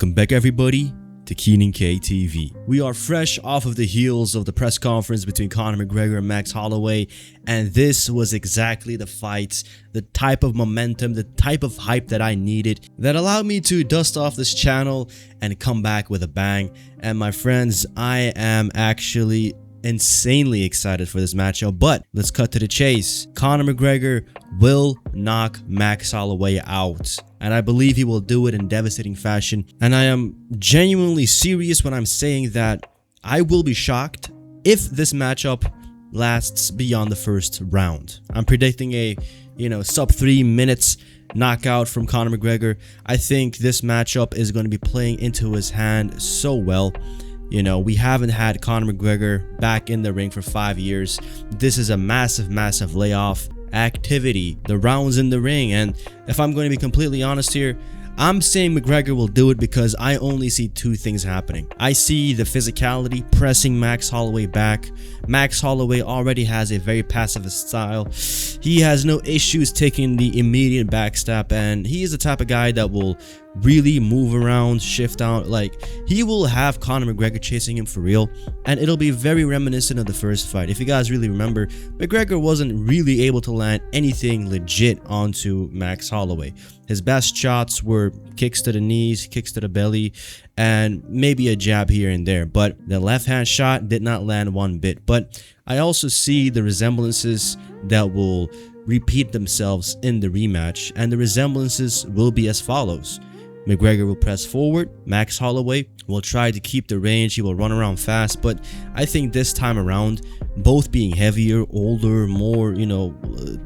Welcome back everybody to Keenan KTV. We are fresh off of the heels of the press conference between Conor McGregor and Max Holloway, and this was exactly the fight, the type of momentum, the type of hype that I needed that allowed me to dust off this channel and come back with a bang. And my friends, I am actually insanely excited for this matchup, but let's cut to the chase. Conor McGregor will knock Max Holloway out, and I believe he will do it in devastating fashion. And I am genuinely serious when I'm saying that I will be shocked if this matchup lasts beyond the first round. I'm predicting a sub 3 minutes knockout from Conor McGregor. I think this matchup is going to be playing into his hand so well. We haven't had Conor McGregor back in the ring for 5 years. This is a massive layoff activity, the rounds in the ring. And if I'm going to be completely honest here, I'm saying McGregor will do it because I only see two things happening. I see the physicality pressing Max Holloway back. Max Holloway already has a very pacifist style. He has no issues taking the immediate backstab, and he is the type of guy that will really move around, shift out. Like, he will have Conor McGregor chasing him for real, and it'll be very reminiscent of the first fight. If you guys really remember, McGregor wasn't really able to land anything legit onto Max Holloway. His best shots were kicks to the knees, kicks to the belly, and maybe a jab here and there, but the left hand shot did not land one bit. But I also see the resemblances that will repeat themselves in the rematch, and the resemblances will be as follows. McGregor will press forward. Max Holloway will try to keep the range. He will run around fast, but I think this time around, both being heavier, older, more,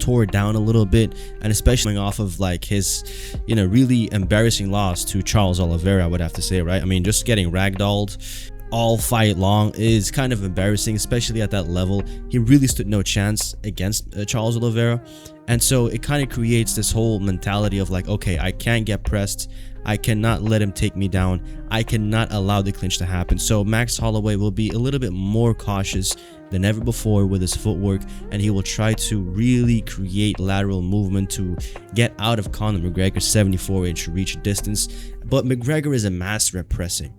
tore down a little bit, and especially off of like his, really embarrassing loss to Charles Oliveira, I would have to say, right? I mean, just getting ragdolled all fight long is kind of embarrassing, especially at that level. He really stood no chance against Charles Oliveira, and so it kind of creates this whole mentality of like, okay, I can't get pressed, I cannot let him take me down, I cannot allow the clinch to happen. So Max Holloway will be a little bit more cautious than ever before with his footwork, and he will try to really create lateral movement to get out of Conor McGregor's 74-inch reach distance. But McGregor is a master at pressing,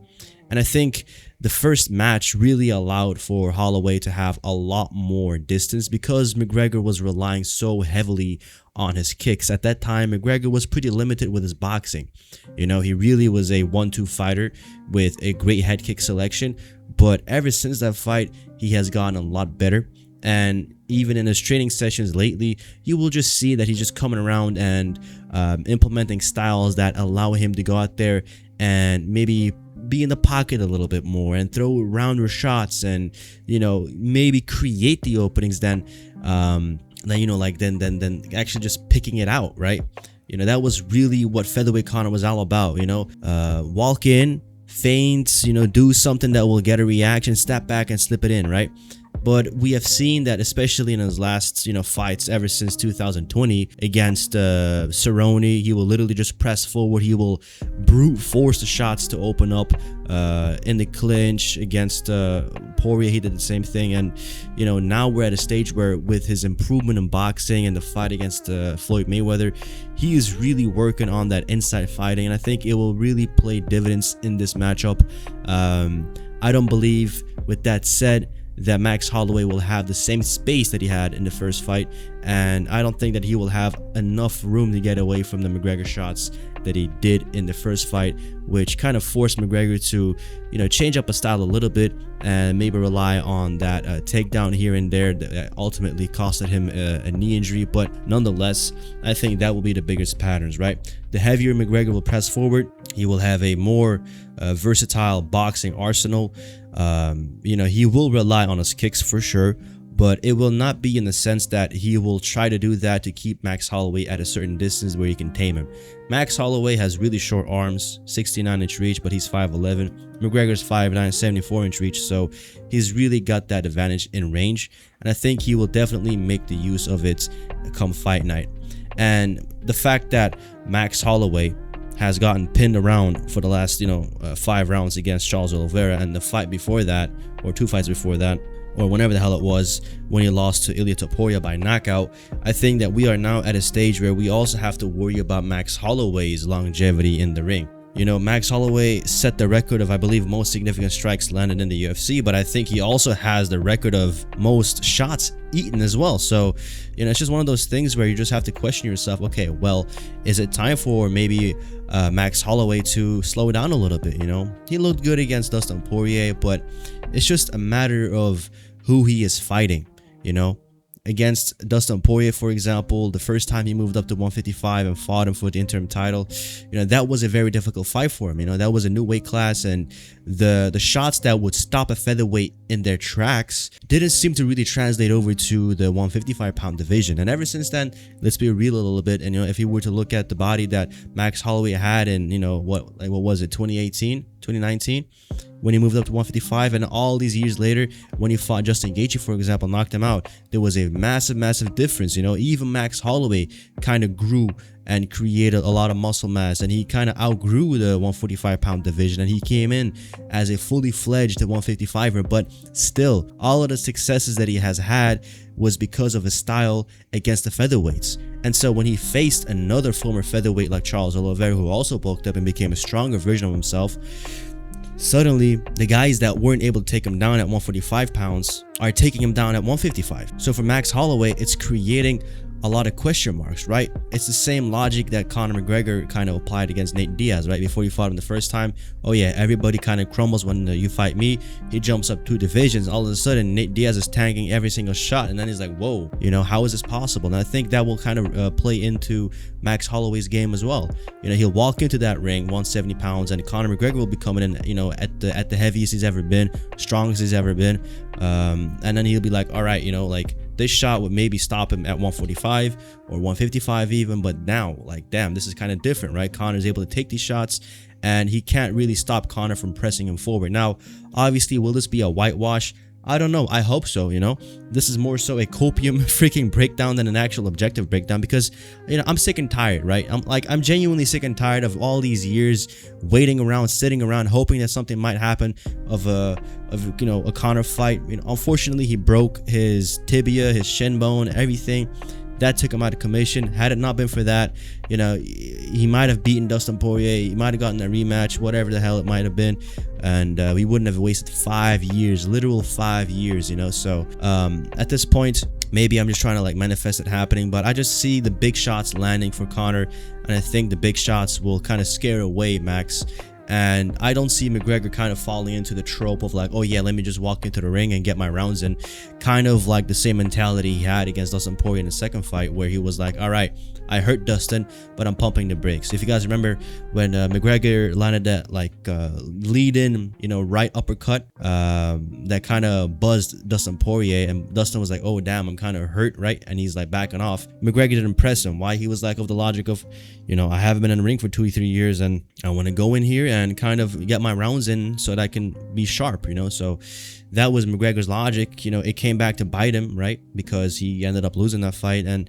and I think the first match really allowed for Holloway to have a lot more distance because McGregor was relying so heavily on his kicks. At that time, McGregor was pretty limited with his boxing. He really was a 1-2 fighter with a great head kick selection, but ever since that fight, he has gotten a lot better. And even in his training sessions lately, you will just see that he's just coming around and implementing styles that allow him to go out there and maybe be in the pocket a little bit more and throw rounder shots and maybe create the openings then actually just picking it out, right? That was really what featherweight Conor was all about. Walk in, feint, do something that will get a reaction, step back and slip it in, right? But we have seen that, especially in his last, fights ever since 2020 against Cerrone, he will literally just press forward. He will brute force the shots to open up in the clinch against Poirier. He did the same thing, and now we're at a stage where, with his improvement in boxing and the fight against Floyd Mayweather, he is really working on that inside fighting, and I think it will really play dividends in this matchup. I don't believe, with that said, that Max Holloway will have the same space that he had in the first fight, and I don't think that he will have enough room to get away from the McGregor shots that he did in the first fight, which kind of forced McGregor to change up a style a little bit and maybe rely on that takedown here and there that ultimately costed him a knee injury. But nonetheless, I think that will be the biggest patterns, right? The heavier McGregor will press forward. He will have a more versatile boxing arsenal. He will rely on his kicks for sure, but it will not be in the sense that he will try to do that to keep Max Holloway at a certain distance where he can tame him. Max Holloway has really short arms, 69-inch reach, but he's 5'11". McGregor's 5'9", 74-inch reach, so he's really got that advantage in range, and I think he will definitely make the use of it come fight night. And the fact that Max Holloway has gotten pinned around for the last 5 rounds against Charles Oliveira, and the fight before that, or 2 fights before that, or whenever the hell it was when he lost to Ilia Topuria by knockout, I think that we are now at a stage where we also have to worry about Max Holloway's longevity in the ring. You know, Max Holloway set the record of, I believe, most significant strikes landed in the UFC, but I think he also has the record of most shots eaten as well. So, you know, it's just one of those things where you just have to question yourself, okay, well, is it time for maybe Max Holloway to slow down a little bit? You know, he looked good against Dustin Poirier, but it's just a matter of who he is fighting, you know. Against Dustin Poirier, for example, the first time he moved up to 155 and fought him for the interim title, you know, that was a very difficult fight for him. You know, that was a new weight class, and the shots that would stop a featherweight in their tracks didn't seem to really translate over to the 155-pound division. And ever since then, let's be real a little bit. And, you know, if you were to look at the body that Max Holloway had in, you know, what was it, 2018, 2019, when he moved up to 155, and all these years later when he fought Justin Gaethje, for example, knocked him out, there was a massive difference. You know, even Max Holloway kind of grew and created a lot of muscle mass, and he kind of outgrew the 145-pound division, and he came in as a fully fledged 155er. But still, all of the successes that he has had was because of his style against the featherweights. And so when he faced another former featherweight like Charles Oliveira, who also bulked up and became a stronger version of himself, suddenly the guys that weren't able to take him down at 145 pounds are taking him down at 155. So for Max Holloway, it's creating a lot of question marks, right? It's the same logic that Conor McGregor kind of applied against Nate Diaz, right? Before you fought him the first time, oh yeah, everybody kind of crumbles when you fight me. He jumps up 2 divisions. All of a sudden, Nate Diaz is tanking every single shot, and then he's like, whoa, you know, how is this possible? And I think that will kind of play into Max Holloway's game as well. You know, he'll walk into that ring 170 pounds, and Conor McGregor will be coming in, you know, at the heaviest he's ever been, strongest he's ever been, and then he'll be like, all right, you know, like, this shot would maybe stop him at 145 or 155 even, but now, like, damn, this is kind of different, right? Conor's able to take these shots, and he can't really stop Conor from pressing him forward. Now, obviously, will this be a whitewash? I don't know. I hope so, you know. This is more so a copium freaking breakdown than an actual objective breakdown, because, you know, I'm sick and tired, right? I'm genuinely sick and tired of all these years waiting around, sitting around, hoping that something might happen of you know, a Conor fight. You know, unfortunately, he broke his tibia, his shin bone, everything. That took him out of commission. Had it not been for that, you know, he might have beaten Dustin Poirier. He might have gotten a rematch, whatever the hell it might have been, and we wouldn't have wasted 5 years, literal 5 years, you know. So at this point, maybe I'm just trying to like manifest it happening, but I just see the big shots landing for Conor, and I think the big shots will kind of scare away Max. And I don't see McGregor kind of falling into the trope of like, oh yeah, let me just walk into the ring and get my rounds in. Kind of like the same mentality he had against Dustin Poirier in the second fight, where he was like, all right, I hurt Dustin, but I'm pumping the brakes. If you guys remember when McGregor landed that like lead-in, you know, right uppercut that kind of buzzed Dustin Poirier, and Dustin was like, oh damn, I'm kind of hurt, right? And he's like backing off. McGregor didn't press him. Why? He was like of the logic of, you know, I haven't been in the ring for 2 or 3 years, and I want to go in here and kind of get my rounds in so that I can be sharp, you know. So that was McGregor's logic. You know, it came back to bite him, right? Because he ended up losing that fight, and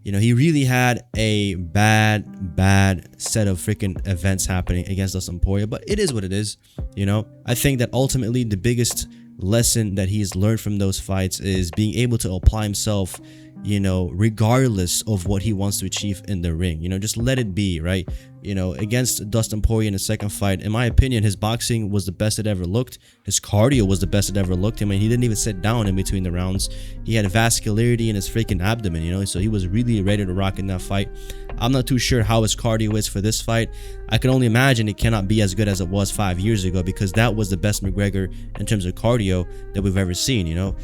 you know, he really had a bad set of freaking events happening against Dustin Poirier, but it is what it is, you know. I think that ultimately the biggest lesson that he's learned from those fights is being able to apply himself, you know, regardless of what he wants to achieve in the ring. You know, just let it be, right? You know, against Dustin Poirier in the second fight, in my opinion, his boxing was the best it ever looked. His cardio was the best it ever looked. I mean, he didn't even sit down in between the rounds. He had vascularity in his freaking abdomen, you know, so he was really ready to rock in that fight. I'm not too sure how his cardio is for this fight. I can only imagine it cannot be as good as it was 5 years ago, because that was the best McGregor in terms of cardio that we've ever seen, you know.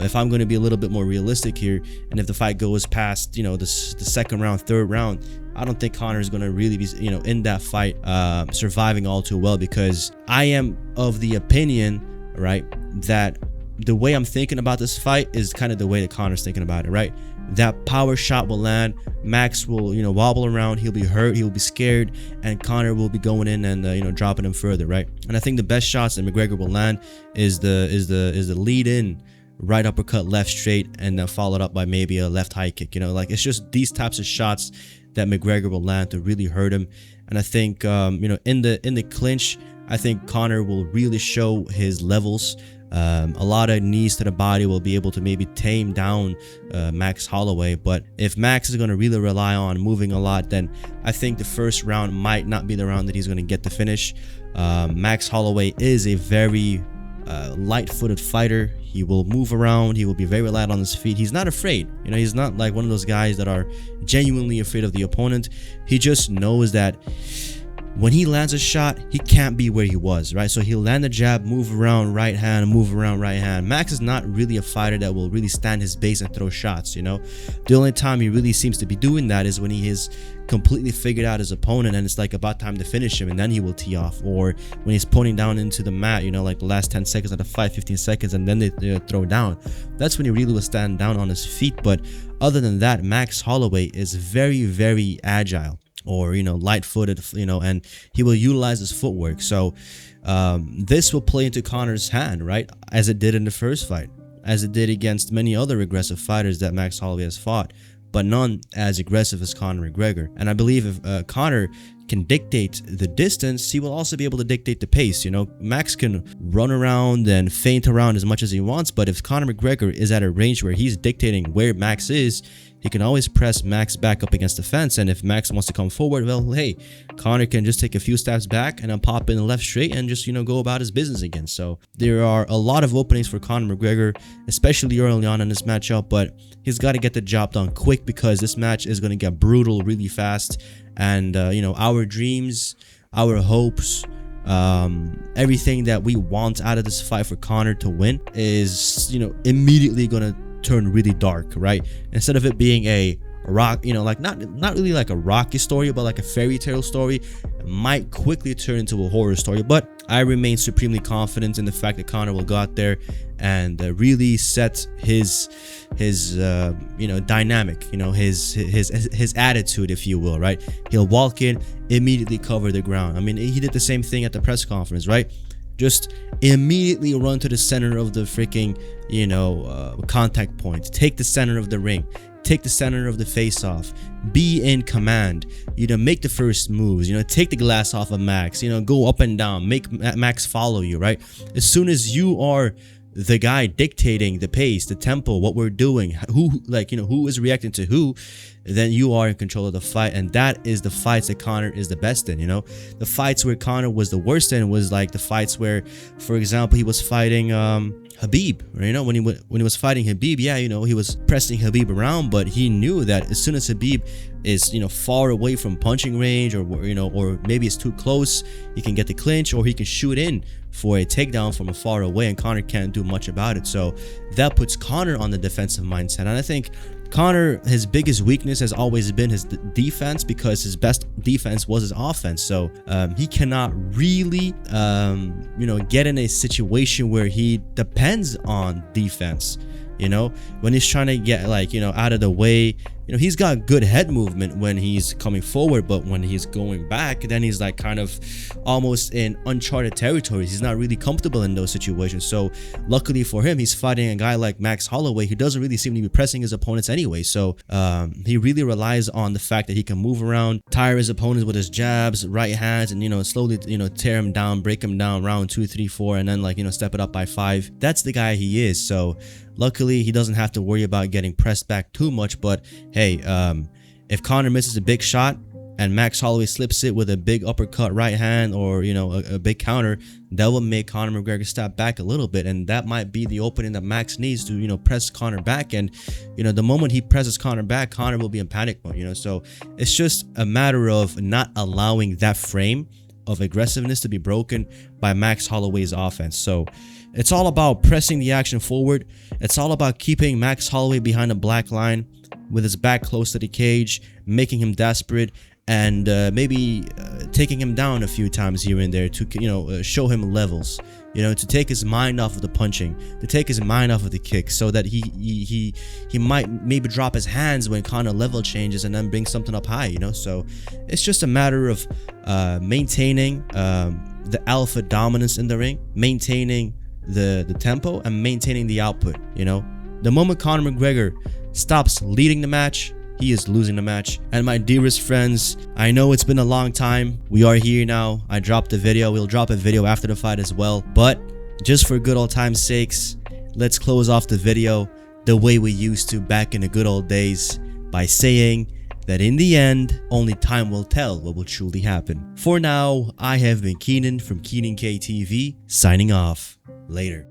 If I'm going to be a little bit more realistic here, and if the fight goes past, you know, the second round, third round, I don't think Conor is going to really be, you know, in that fight surviving all too well, because I am of the opinion, right, that the way I'm thinking about this fight is kind of the way that Conor's thinking about it, right? That power shot will land, Max will, you know, wobble around, he'll be hurt, he'll be scared, and Conor will be going in and you know, dropping him further, right? And I think the best shots that McGregor will land is the lead in right uppercut, left straight, and then followed up by maybe a left high kick. You know, like, it's just these types of shots that McGregor will land to really hurt him. And I think you know, in the clinch, I think Conor will really show his levels A lot of knees to the body will be able to maybe tame down Max Holloway. But if Max is going to really rely on moving a lot, then I think the first round might not be the round that he's going to get the finish. Max Holloway is a very light-footed fighter. He will move around. He will be very light on his feet. He's not afraid. You know, he's not like one of those guys that are genuinely afraid of the opponent. He just knows that when he lands a shot, he can't be where he was, right? So he'll land a jab, move around right hand, move around right hand. Max is not really a fighter that will really stand his base and throw shots, you know? The only time he really seems to be doing that is when he has completely figured out his opponent and it's like about time to finish him, and then he will tee off. Or when he's pointing down into the mat, you know, like the last 10 seconds of the fight, 15 seconds, and then they throw down. That's when he really will stand down on his feet. But other than that, Max Holloway is very, very agile, or, you know, light-footed, you know, and he will utilize his footwork. So this will play into Conor's hand, right, as it did in the first fight, as it did against many other aggressive fighters that Max Holloway has fought, but none as aggressive as Conor McGregor. And I believe if Conor can dictate the distance, he will also be able to dictate the pace. You know, Max can run around and feint around as much as he wants, but if Conor McGregor is at a range where he's dictating where Max is, he can always press Max back up against the fence. And if Max wants to come forward, well, hey, Conor can just take a few steps back and then pop in the left straight and just, you know, go about his business again. So there are a lot of openings for Conor McGregor, especially early on in this matchup, but he's got to get the job done quick, because this match is going to get brutal really fast. And, you know, our dreams, our hopes, everything that we want out of this fight for Conor to win is, you know, immediately going to turn really dark, right? Instead of it being a rock, you know, like not really like a Rocky story, but like a fairy tale story, it might quickly turn into a horror story. But I remain supremely confident in the fact that Conor will go out there and really set his you know, dynamic, you know, his attitude, if you will, right? He'll walk in, immediately cover the ground. I mean, he did the same thing at the press conference, right? Just immediately run to the center of the freaking, you know, contact point. Take the center of the ring. Take the center of the face-off. Be in command. You know, make the first moves. You know, take the glass off of Max. You know, go up and down. Make Max follow you, right? As soon as you are the guy dictating the pace, the tempo, what we're doing, who, like, you know, who is reacting to who, then you are in control of the fight. And that is the fights that Conor is the best in. You know, the fights where Conor was the worst in was like the fights where, for example, he was fighting Khabib, you know, when he was fighting Khabib, yeah, you know, he was pressing Khabib around, but he knew that as soon as Khabib is, you know, far away from punching range, or, you know, or maybe it's too close, he can get the clinch, or he can shoot in for a takedown from far away, and Conor can't do much about it. So that puts Conor on the defensive mindset. And I think Conor, his biggest weakness has always been his defense, because his best defense was his offense. So he cannot really, you know, get in a situation where he depends on defense. You know, when he's trying to get, like, you know, out of the way, you know, he's got good head movement when he's coming forward, but when he's going back, then he's like kind of almost in uncharted territories. He's not really comfortable in those situations. So luckily for him, he's fighting a guy like Max Holloway, who doesn't really seem to be pressing his opponents anyway. So he really relies on the fact that he can move around, tire his opponents with his jabs, right hands, and, you know, slowly, you know, tear him down, break him down, round 2, 3, 4, and then, like, you know, step it up by 5. That's the guy he is. So luckily, he doesn't have to worry about getting pressed back too much. But hey, if Conor misses a big shot and Max Holloway slips it with a big uppercut right hand, or, you know, a big counter, that will make Conor McGregor step back a little bit. And that might be the opening that Max needs to, you know, press Conor back. And, you know, the moment he presses Conor back, Conor will be in panic mode, you know. So it's just a matter of not allowing that frame of aggressiveness to be broken by Max Holloway's offense. So it's all about pressing the action forward. It's all about keeping Max Holloway behind the black line with his back close to the cage, making him desperate, and maybe taking him down a few times here and there to, you know, show him levels, you know, to take his mind off of the punching, to take his mind off of the kicks, so that he might maybe drop his hands when Conor level changes and then bring something up high, you know. So it's just a matter of maintaining the alpha dominance in the ring, maintaining the tempo, and maintaining the output. You know, the moment Conor McGregor stops leading the match, he is losing the match. And my dearest friends, I know it's been a long time. We are here now. I dropped a video. We'll drop a video after the fight as well. But just for good old time's sakes, let's close off the video the way we used to back in the good old days by saying that in the end, only time will tell what will truly happen. For now, I have been Keenan from Keenan KTV, signing off. Later.